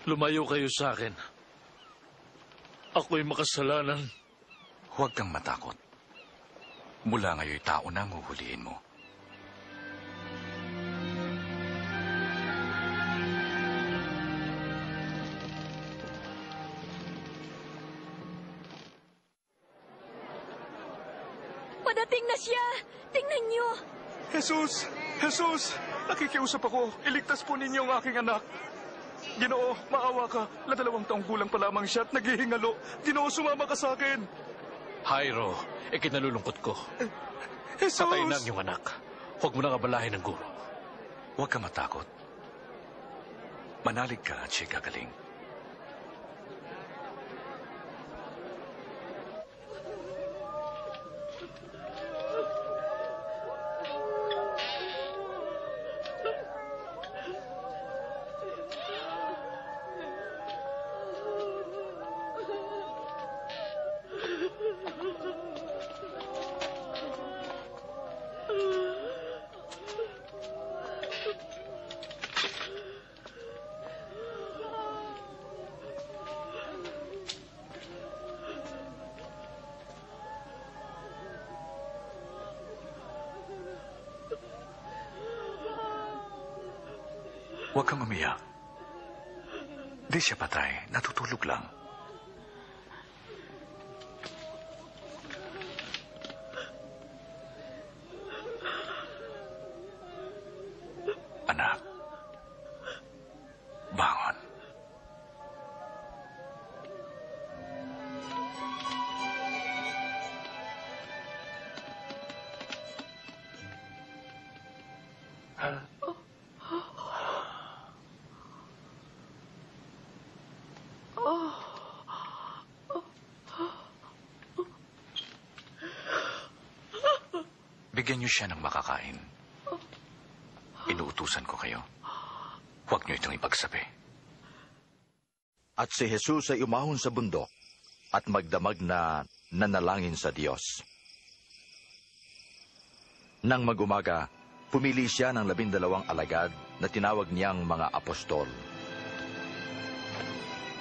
Lumayo kayo sa akin. Ako'y makasalanan. Huwag kang matakot. Mula ngayon tao na ang huhulihin mo. Padating na siya! Tingnan niyo! Jesus! Jesus! Nakikiusap ako. Iligtas po ninyo ang aking anak. Ginoo, maawa ka. 2 taong gulang pa lamang siya at naghihingalo. Ginoo, sumama ka sa akin. Jairo, ikinalulungkot ko. Jesus! Patay na ang iyong anak. Huwag mo nang abalahin ng guro. Huwag kang matakot. Manalig ka at siya'y gagaling. Huwag kang umiyak. Di siya patay. Natutulog lang. Anak, bangon. Bigyan niyo siya ng makakain. Inuutusan ko kayo. Huwag niyo itong ipagsabi. At si Jesus ay umahon sa bundok at magdamag na nanalangin sa Diyos. Nang mag-umaga, pumili siya ng 12 alagad na tinawag niyang mga apostol.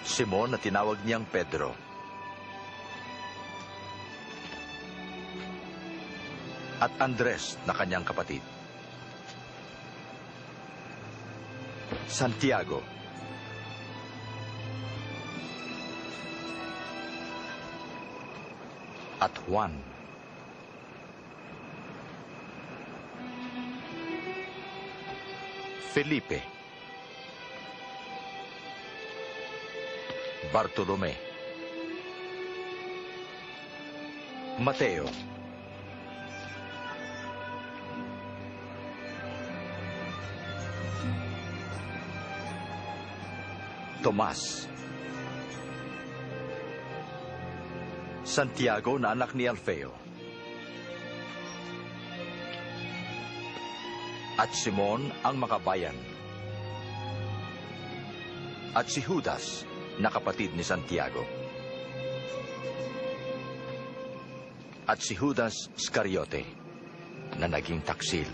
Simon na tinawag niyang Pedro. At Andres na kanyang kapatid. Santiago. At Juan. Felipe. Bartolome. Mateo. Tomas. Santiago na anak ni Alfeo. At Simon ang makabayan. At si Judas na kapatid ni Santiago. At si Judas Iscariote na naging taksil